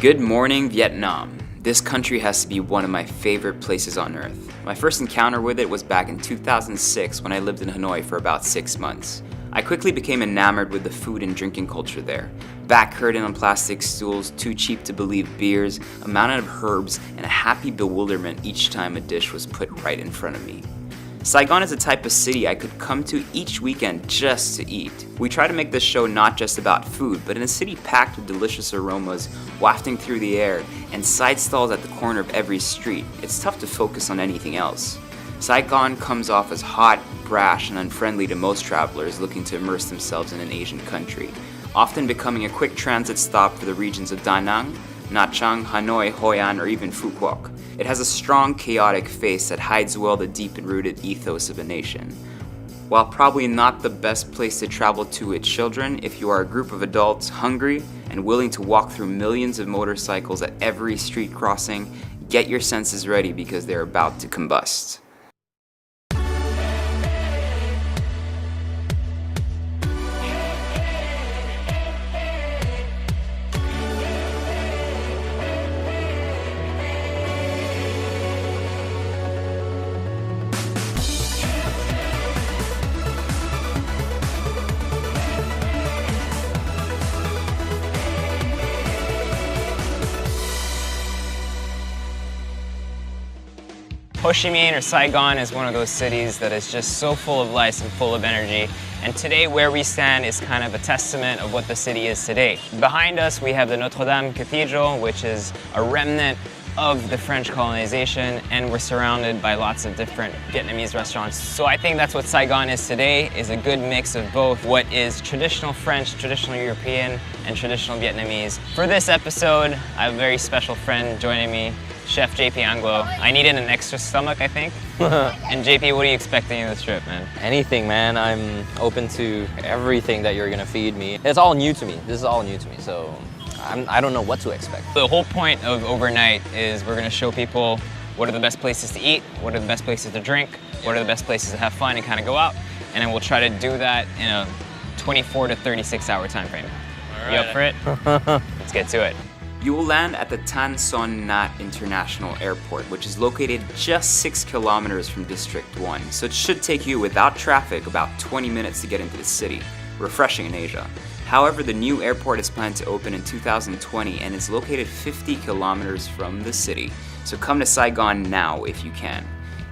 Good morning, Vietnam. This country has to be one of my favorite places on earth. My first encounter with it was back in 2006 when I lived in Hanoi for about 6 months. I quickly became enamored with the food and drinking culture there. Back curtain on plastic stools, too cheap to believe beers, a mountain of herbs, and a happy bewilderment each time a dish was put right in front of me. Saigon is a type of city I could come to each weekend just to eat. We try to make this show not just about food, but in a city packed with delicious aromas wafting through the air and side stalls at the corner of every street, it's tough to focus on anything else. Saigon comes off as hot, brash, and unfriendly to most travelers looking to immerse themselves in an Asian country, often becoming a quick transit stop for the regions of Da Nang, Nha Trang, Hanoi, Hoi An, or even Phu Quoc. It has a strong, chaotic face that hides well the deep and rooted ethos of a nation. While probably not the best place to travel to with children, if you are a group of adults hungry and willing to walk through millions of motorcycles at every street crossing, get your senses ready because they're about to combust. Ho Chi Minh or Saigon is one of those cities that is just so full of life and full of energy. And today where we stand is kind of a testament of what the city is today. Behind us we have the Notre Dame Cathedral, which is a remnant of the French colonization, and we're surrounded by lots of different Vietnamese restaurants. So I think that's what Saigon is today, is a good mix of both what is traditional French, traditional European, and traditional Vietnamese. For this episode, I have a very special friend joining me, Chef JP Anglo. I needed an extra stomach, I think. And JP, what are you expecting in this trip, man? Anything, man. I'm open to everything that you're gonna feed me. It's all new to me. This is all new to me, so I don't know what to expect. The whole point of overnight is we're gonna show people what are the best places to eat, what are the best places to drink, what are the best places to have fun and kind of go out, and then we'll try to do that in a 24 to 36 hour time frame. All right. You up for it? Let's get to it. You will land at the Tan Son Nhat International Airport, which is located just 6 kilometers from District 1, so it should take you, without traffic, about 20 minutes to get into the city. Refreshing in Asia. However, the new airport is planned to open in 2020 and is located 50 kilometers from the city, so come to Saigon now if you can.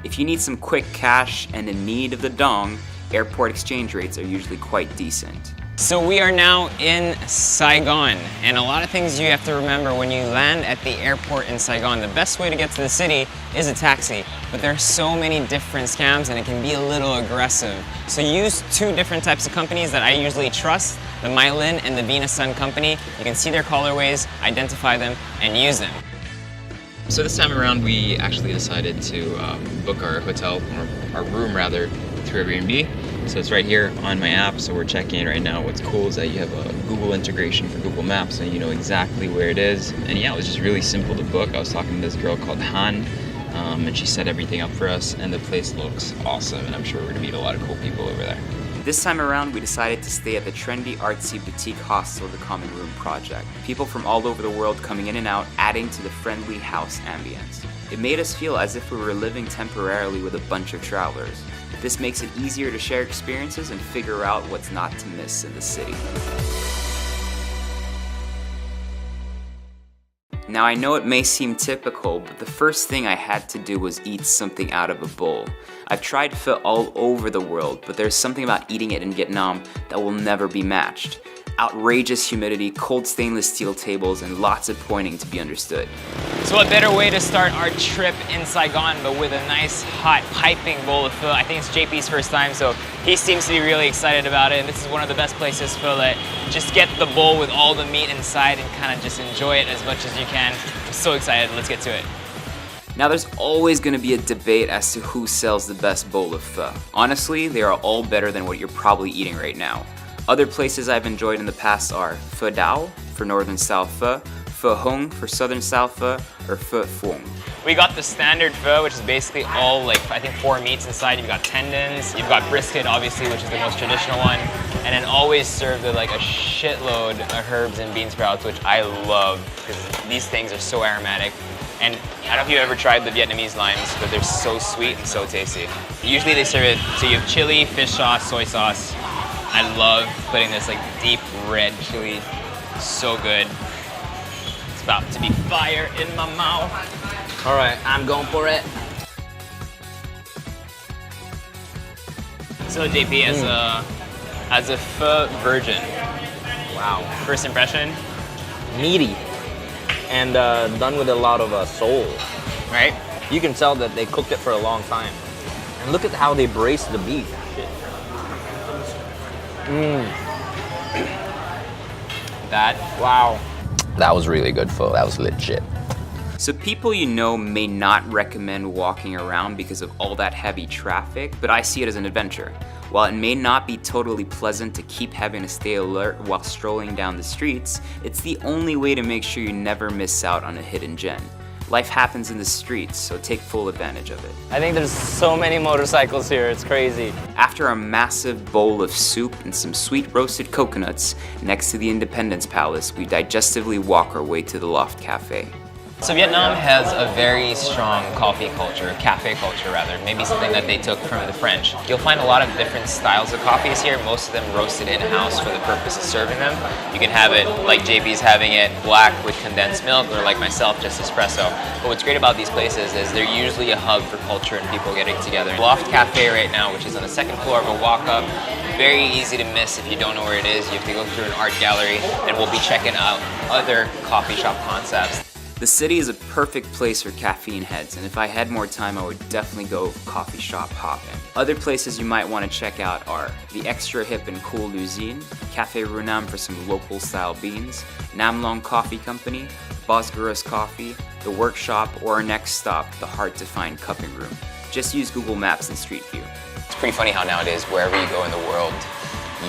If you need some quick cash and in need of the dong, airport exchange rates are usually quite decent. So we are now in Saigon, and a lot of things you have to remember when you land at the airport in Saigon. The best way to get to the city is a taxi, but there are so many different scams and it can be a little aggressive. So use two different types of companies that I usually trust, the Mylin and the Venus Sun company. You can see their colorways, identify them, and use them. So this time around we actually decided to book our hotel, or our room rather, through Airbnb. So it's right here on my app, so we're checking it right now. What's cool is that you have a Google integration for Google Maps, and you know exactly where it is. And yeah, it was just really simple to book. I was talking to this girl called Han, and she set everything up for us, and the place looks awesome, and I'm sure we're gonna meet a lot of cool people over there. This time around, we decided to stay at the trendy, artsy boutique hostel, the Common Room Project. People from all over the world coming in and out, adding to the friendly house ambience. It made us feel as if we were living temporarily with a bunch of travelers. This makes it easier to share experiences and figure out what's not to miss in the city. Now I know it may seem typical, but the first thing I had to do was eat something out of a bowl. I've tried pho all over the world, but there's something about eating it in Vietnam that will never be matched. Outrageous humidity, cold stainless steel tables, and lots of pointing to be understood. So what better way to start our trip in Saigon but with a nice hot piping bowl of pho. I think it's JP's first time, so he seems to be really excited about it. And this is one of the best places for that. Just get the bowl with all the meat inside and kind of just enjoy it as much as you can. I'm so excited, let's get to it. Now there's always going to be a debate as to who sells the best bowl of pho. Honestly, they are all better than what you're probably eating right now. Other places I've enjoyed in the past are Pho Dao for northern style pho, pho hong for southern style pho, or pho phuong. We got the standard pho, which is basically all like, I think 4 meats inside. You've got tendons, you've got brisket, obviously, which is the most traditional one, and then always served with like a shitload of herbs and bean sprouts, which I love because these things are so aromatic. And I don't know if you've ever tried the Vietnamese limes, but they're so sweet and so tasty. Usually they serve it, so you have chili, fish sauce, soy sauce. I love putting this like deep red chili, so good. It's about to be fire in my mouth. All right, I'm going for it. So JP, as a pho virgin, wow, first impression? Meaty and done with a lot of soul. Right? You can tell that they cooked it for a long time. And look at how they braise the beef. Wow. That was really good pho. That was legit. So people you know may not recommend walking around because of all that heavy traffic, but I see it as an adventure. While it may not be totally pleasant to keep having to stay alert while strolling down the streets, it's the only way to make sure you never miss out on a hidden gem. Life happens in the streets, so take full advantage of it. I think there's so many motorcycles here, it's crazy. After a massive bowl of soup and some sweet roasted coconuts next to the Independence Palace, we digestively walk our way to the Loft Cafe. So Vietnam has a very strong coffee culture, cafe culture rather, maybe something that they took from the French. You'll find a lot of different styles of coffees here, most of them roasted in-house for the purpose of serving them. You can have it like JP's having it black with condensed milk, or like myself, just espresso. But what's great about these places is they're usually a hub for culture and people getting together. Loft Cafe right now, which is on the second floor of a walk-up, very easy to miss if you don't know where it is. You have to go through an art gallery, and we'll be checking out other coffee shop concepts. The city is a perfect place for caffeine heads, and if I had more time, I would definitely go coffee shop hopping. Other places you might want to check out are the extra hip and cool Luzine, Café Runam for some local style beans, Nam Long Coffee Company, Bosgurus Coffee, The Workshop, or our next stop, the hard to find cupping room. Just use Google Maps and Street View. It's pretty funny how nowadays, wherever you go in the world,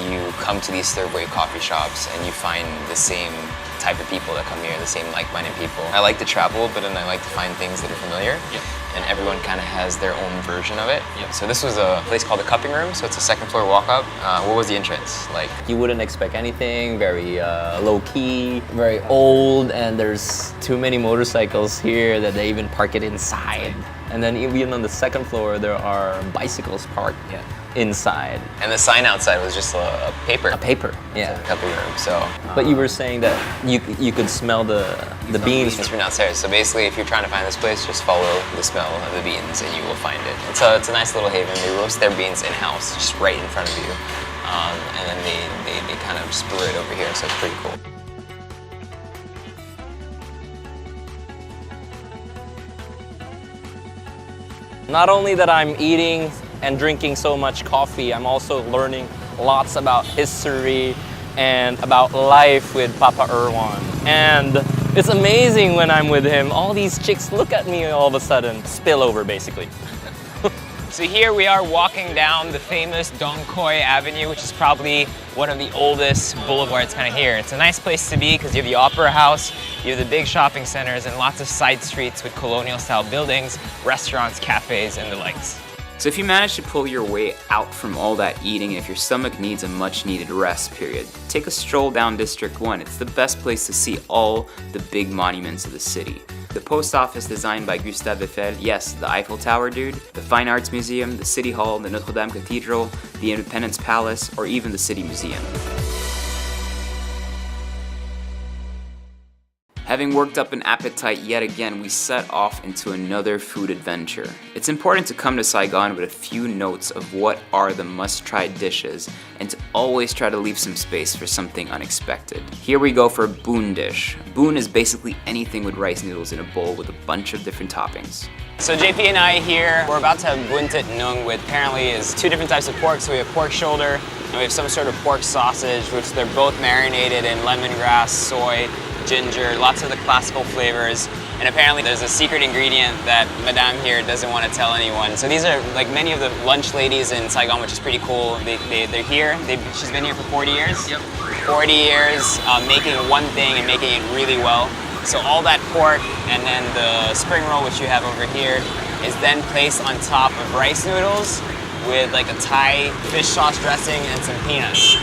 you come to these third wave coffee shops and you find the same type of people that come here, the same like-minded people. I like to travel, but then I like to find things that are familiar. Yep. And everyone kind of has their own version of it. Yep. So this was a place called the Cupping Room, so it's a second floor walk-up. What was the entrance like? You wouldn't expect anything, very low-key, very old, and there's too many motorcycles here that they even park it inside. And then even on the second floor, there are bicycles parked inside. And the sign outside was just a paper. A paper, yeah. So Cupping Room, so. But you were saying that you could smell the beans. From downstairs. So basically, if you're trying to find this place, just follow the smell of the beans and you will find it. It's a nice little haven. They roast their beans in-house, just right in front of you. And then they kind of just brew it over here, so it's pretty cool. Not only that I'm eating and drinking so much coffee, I'm also learning lots about history and about life with Papa Erwan. And it's amazing when I'm with him. All these chicks look at me all of a sudden. Spill over, basically. So here we are walking down the famous Dong Khoi Avenue, which is probably one of the oldest boulevards kind of here. It's a nice place to be because you have the Opera House, you have the big shopping centers, and lots of side streets with colonial-style buildings, restaurants, cafes, and the likes. So if you manage to pull your way out from all that eating, and if your stomach needs a much-needed rest period, take a stroll down District 1. It's the best place to see all the big monuments of the city. The post office designed by Gustave Eiffel, yes, the Eiffel Tower dude, the Fine Arts Museum, the City Hall, the Notre Dame Cathedral, the Independence Palace, or even the City Museum. Having worked up an appetite yet again, we set off into another food adventure. It's important to come to Saigon with a few notes of what are the must-try dishes, and to always try to leave some space for something unexpected. Here we go for a boon dish. Boon is basically anything with rice noodles in a bowl with a bunch of different toppings. So JP and I here, we're about to have bun tit nung, with apparently is 2 different types of pork. So we have pork shoulder, and we have some sort of pork sausage, which they're both marinated in lemongrass, soy, ginger, lots of the classical flavors. And apparently there's a secret ingredient that Madame here doesn't want to tell anyone. So these are like many of the lunch ladies in Saigon, which is pretty cool. They're here. She's been here for 40 years. Yep. 40 years making one thing and making it really well. So all that pork and then the spring roll, which you have over here, is then placed on top of rice noodles with like a Thai fish sauce dressing and some peanuts.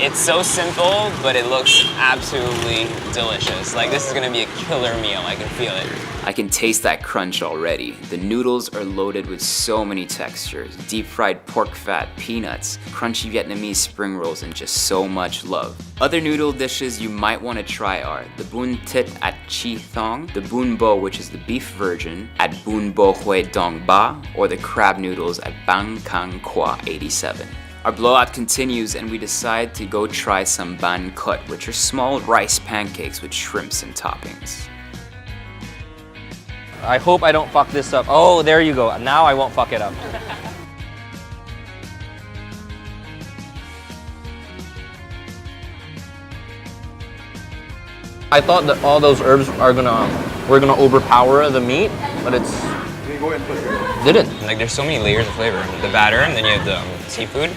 It's so simple, but it looks absolutely delicious. Like, this is gonna be a killer meal, I can feel it. I can taste that crunch already. The noodles are loaded with so many textures. Deep fried pork fat, peanuts, crunchy Vietnamese spring rolls, and just so much love. Other noodle dishes you might want to try are the bun tit at Chi Thong, the bun bo, which is the beef version, at Bun Bo Hue Dong Ba, or the crab noodles at Bang Kang Kwa 87. Our blowout continues and we decide to go try some ban kut, which are small rice pancakes with shrimps and toppings. I hope I don't fuck this up. Oh, there you go. Now I won't fuck it up. I thought that all those herbs were gonna overpower the meat, but it's didn't. Like, there's so many layers of flavor. The batter, and then you have the seafood,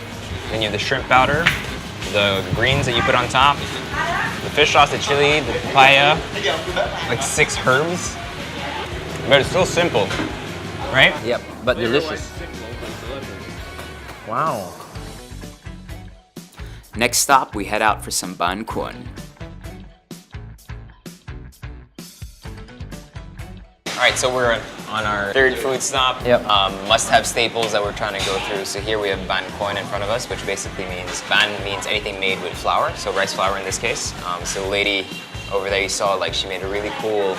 then you have the shrimp powder, the greens that you put on top, the fish sauce, the chili, the papaya, like 6 herbs. But it's still simple, right? Yep, but delicious. Wow. Next stop, we head out for some ban kwon. All right, so we're on our third food stop. Yep. Must-have staples that we're trying to go through. So here we have ban koin in front of us, which basically means, ban means anything made with flour, so rice flour in this case. So the lady over there you saw, like, she made a really cool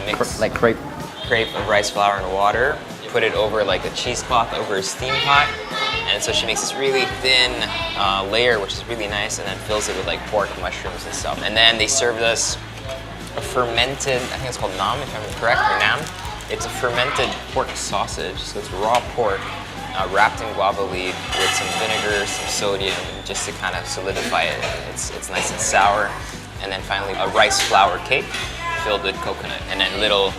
mix. Like crepe. Crepe of rice flour and water, put it over like a cheesecloth over a steam pot, and so she makes this really thin layer, which is really nice, and then fills it with like pork, mushrooms, and stuff. And then they served us a fermented, I think it's called nam, if I'm correct, or nam. It's a fermented pork sausage, so it's raw pork wrapped in guava leaf with some vinegar, some sodium, just to kind of solidify it. It's nice and sour. And then finally a rice flour cake filled with coconut, and then little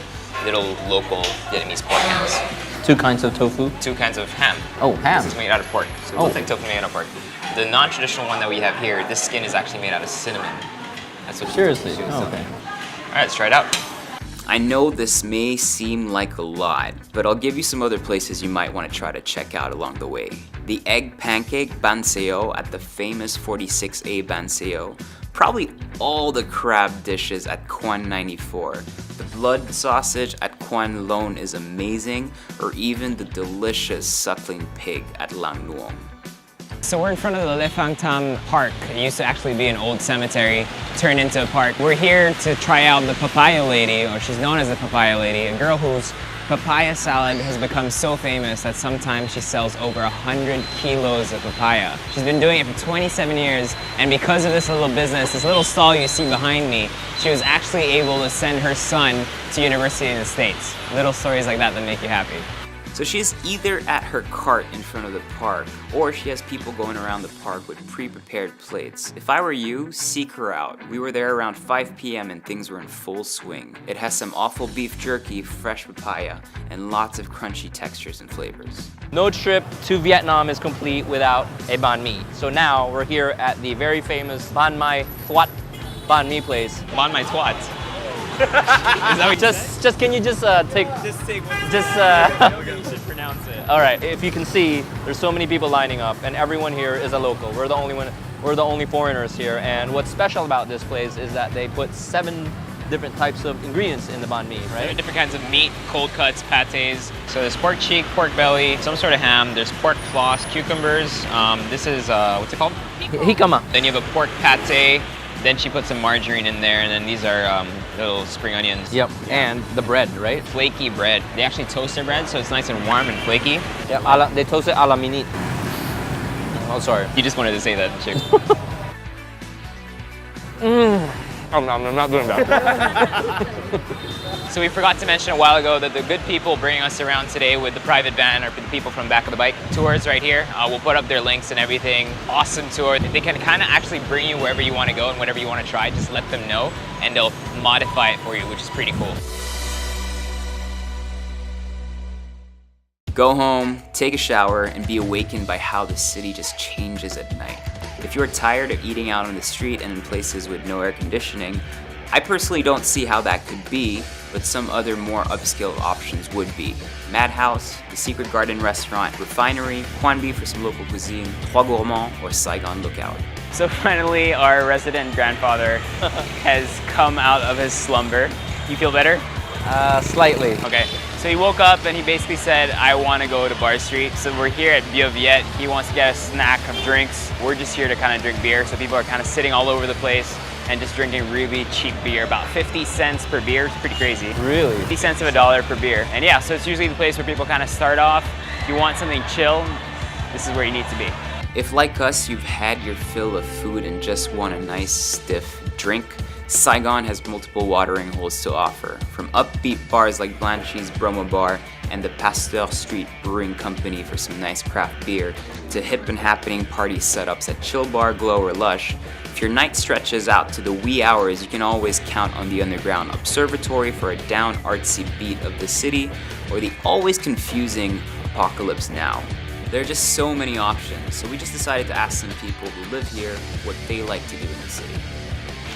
local Vietnamese pork hams. 2 kinds of tofu. 2 kinds of ham. Oh, ham. This is made out of pork. So it looks like tofu made out of pork. The non-traditional one that we have here, this skin is actually made out of cinnamon. That's what Seriously? she was Oh, telling okay. me. All right, let's try it out. I know this may seem like a lot, but I'll give you some other places you might want to try to check out along the way. The egg pancake ban seo at the famous 46A ban seo, probably all the crab dishes at Quan 94. The blood sausage at Quan Lone is amazing, or even the delicious suckling pig at Lang Nuong. So we're in front of the Le Phang Tam Park. It used to actually be an old cemetery turned into a park. We're here to try out the papaya lady, or she's known as the papaya lady, a girl whose papaya salad has become so famous that sometimes she sells over 100 kilos of papaya. She's been doing it for 27 years, and because of this little business, this little stall you see behind me, she was actually able to send her son to university in the States. Little stories like that make you happy. So she's either at her cart in front of the park, or she has people going around the park with pre-prepared plates. If I were you, seek her out. We were there around 5 p.m. and things were in full swing. It has some awful beef jerky, fresh papaya, and lots of crunchy textures and flavors. No trip to Vietnam is complete without a banh mi. So now we're here at the very famous Ban Mai Thuat banh mi place. Ban my twat. Just can you just take one. just You should pronounce it. all right, if you can see, there's so many people lining up, and everyone here is a local. We're the only foreigners here, and what's special about this place is that they put 7 different types of ingredients in the banh mi, right? Different kinds of meat, cold cuts, pâtés. So there's pork cheek, pork belly, some sort of ham. There's pork floss, cucumbers. This is, what's it called? Hikama. Then you have a pork pâté. Then she put some margarine in there, and then these are little spring onions. Yep, and the bread, right? Flaky bread. They actually toast their bread, so it's nice and warm and flaky. Yeah, they toast it a la minute. Oh, sorry. You just wanted to say that, Chick. I'm not doing that. So we forgot to mention a while ago that the good people bringing us around today with the private van are the people from Back of the Bike Tours right here. We'll put up their links and everything. Awesome tour. They can kind of actually bring you wherever you want to go and whatever you want to try. Just let them know and they'll modify it for you, which is pretty cool. Go home, take a shower, and be awakened by how the city just changes at night. If you're tired of eating out on the street and in places with no air conditioning, I personally don't see how that could be, but some other more upscale options would be Madhouse, the Secret Garden Restaurant, Refinery, Quanbi for some local cuisine, Trois Gourmands, or Saigon Lookout. So finally, our resident grandfather has come out of his slumber. You feel better? Slightly. Okay. So he woke up and he basically said, I want to go to Bar Street. So we're here at Vieux Viet. He wants to get a snack of drinks. We're just here to kind of drink beer. So people are kind of sitting all over the place and just drinking really cheap beer, about 50 cents per beer. It's pretty crazy. Really? 50 cents of $1 per beer. And yeah, so it's usually the place where people kind of start off. If you want something chill, this is where you need to be. If like us, you've had your fill of food and just want a nice stiff drink, Saigon has multiple watering holes to offer, from upbeat bars like Blanchy's Bromo Bar and the Pasteur Street Brewing Company for some nice craft beer, to hip and happening party setups at Chill Bar, Glow, or Lush. If your night stretches out to the wee hours, you can always count on the Underground Observatory for a down artsy beat of the city, or the always confusing Apocalypse Now. There are just so many options, so we just decided to ask some people who live here what they like to do in the city.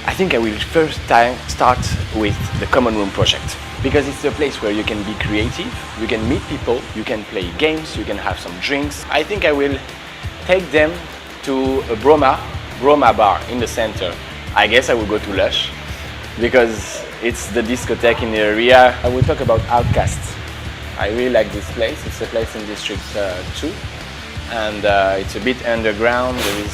I think I will first start with the Common Room project, because it's a place where you can be creative, you can meet people, you can play games, you can have some drinks. I think I will take them to a Broma bar in the center. I guess I will go to Lush, because it's the discotheque in the area. I will talk about Outcasts. I really like this place. It's a place in District 2. And it's a bit underground. There is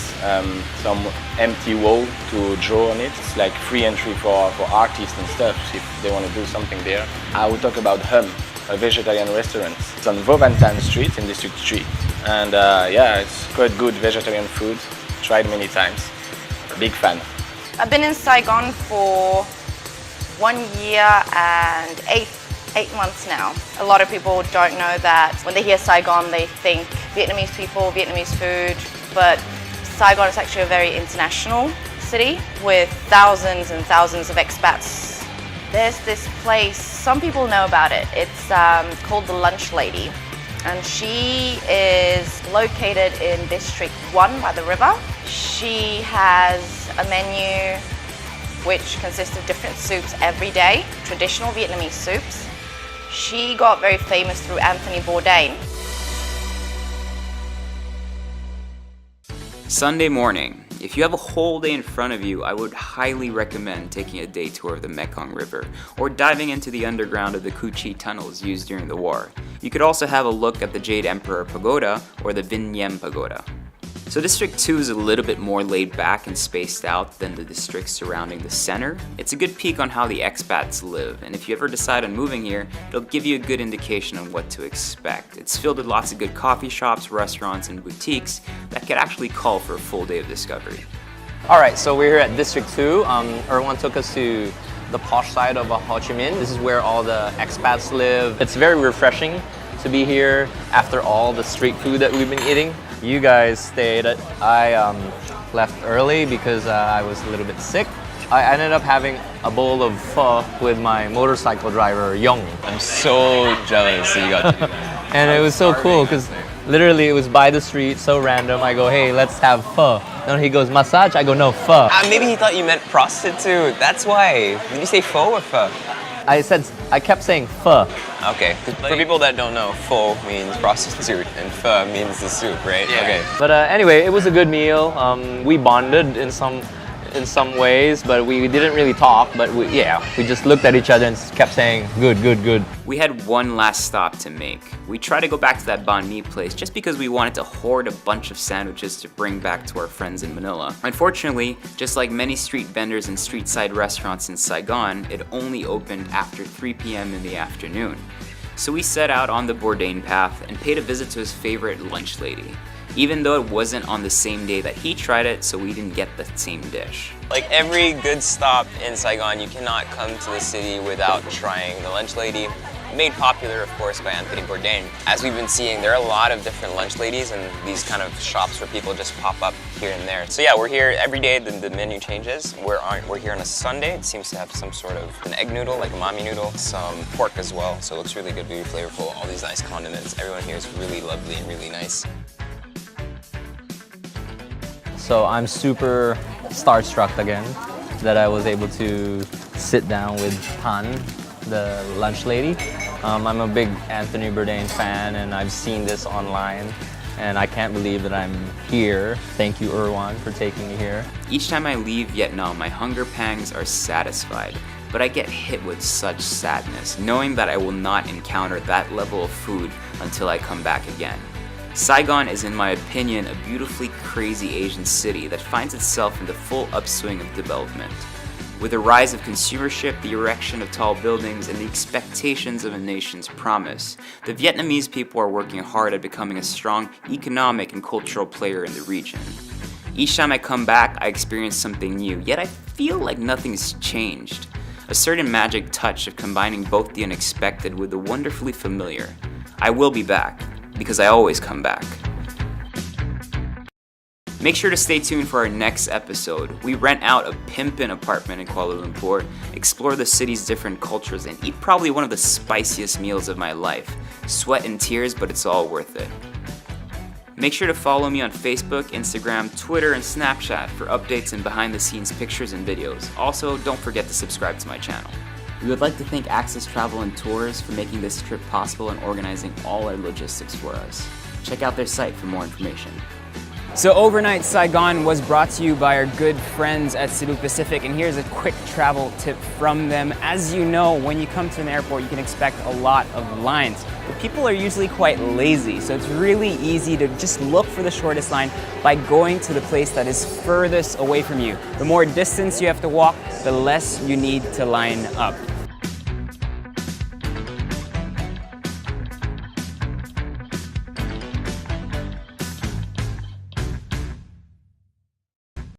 some empty wall to draw on it. It's like free entry for artists and stuff if they want to do something there. I will talk about Hum, a vegetarian restaurant. It's on Vauvantan Street in District 3. And yeah, it's quite good vegetarian food. Tried many times. Big fan. I've been in Saigon for 1 year and eight months now. A lot of people don't know that when they hear Saigon, they think Vietnamese people, Vietnamese food, but Saigon is actually a very international city with thousands and thousands of expats. There's this place, some people know about it. It's called the Lunch Lady, and she is located in District 1 by the river. She has a menu which consists of different soups every day, traditional Vietnamese soups. She got very famous through Anthony Bourdain. Sunday morning. If you have a whole day in front of you, I would highly recommend taking a day tour of the Mekong River or diving into the underground of the Cu Chi tunnels used during the war. You could also have a look at the Jade Emperor Pagoda or the Vinh Nhem Pagoda. So District 2 is a little bit more laid back and spaced out than the districts surrounding the center. It's a good peek on how the expats live, and if you ever decide on moving here, it'll give you a good indication on what to expect. It's filled with lots of good coffee shops, restaurants, and boutiques that could actually call for a full day of discovery. Alright, so we're here at District 2. Erwan took us to the posh side of Ho Chi Minh. This is where all the expats live. It's very refreshing to be here after all the street food that we've been eating. You guys stayed. I left early because I was a little bit sick. I ended up having a bowl of pho with my motorcycle driver, Yong. I'm so jealous that you got to do that. And it was so cool because literally it was by the street, so random. I go, hey, let's have pho. And he goes, massage? I go, no, pho. Maybe he thought you meant prostitute. That's why. Did you say pho or pho? I kept saying pho. Okay. For people that don't know, pho means prostitute and pho means the soup, right? Yeah. Okay. But anyway, it was a good meal. We bonded in some ways, but we didn't really talk. But we just looked at each other and kept saying, good, good, good. We had one last stop to make. We tried to go back to that banh mi place just because we wanted to hoard a bunch of sandwiches to bring back to our friends in Manila. Unfortunately, just like many street vendors and street side restaurants in Saigon, it only opened after 3 p.m. in the afternoon. So we set out on the Bourdain path and paid a visit to his favorite lunch lady, even though it wasn't on the same day that he tried it, so we didn't get the same dish. Like every good stop in Saigon, you cannot come to the city without trying the lunch lady. Made popular, of course, by Anthony Bourdain. As we've been seeing, there are a lot of different lunch ladies and these kind of shops where people just pop up here and there. So yeah, we're here every day. The menu changes. We're here on a Sunday. It seems to have some sort of an egg noodle, like a mami noodle, some pork as well. So it looks really good, really flavorful. All these nice condiments. Everyone here is really lovely and really nice. So I'm super starstruck again. that I was able to sit down with Tan, the lunch lady. I'm a big Anthony Bourdain fan, and I've seen this online, and I can't believe that I'm here. Thank you, Erwan, for taking me here. Each time I leave Vietnam, my hunger pangs are satisfied, but I get hit with such sadness, knowing that I will not encounter that level of food until I come back again. Saigon is, in my opinion, a beautifully crazy Asian city that finds itself in the full upswing of development. With the rise of consumership, the erection of tall buildings, and the expectations of a nation's promise, the Vietnamese people are working hard at becoming a strong economic and cultural player in the region. Each time I come back, I experience something new, yet I feel like nothing's changed. A certain magic touch of combining both the unexpected with the wonderfully familiar. I will be back, because I always come back. Make sure to stay tuned for our next episode. We rent out a pimpin' apartment in Kuala Lumpur, explore the city's different cultures, and eat probably one of the spiciest meals of my life. Sweat and tears, but it's all worth it. Make sure to follow me on Facebook, Instagram, Twitter, and Snapchat for updates and behind-the-scenes pictures and videos. Also, don't forget to subscribe to my channel. We would like to thank Access Travel and Tours for making this trip possible and organizing all our logistics for us. Check out their site for more information. So Overnight Saigon was brought to you by our good friends at Cebu Pacific, and here's a quick travel tip from them. As you know, when you come to an airport, you can expect a lot of lines, but people are usually quite lazy, so it's really easy to just look for the shortest line by going to the place that is furthest away from you. The more distance you have to walk, the less you need to line up.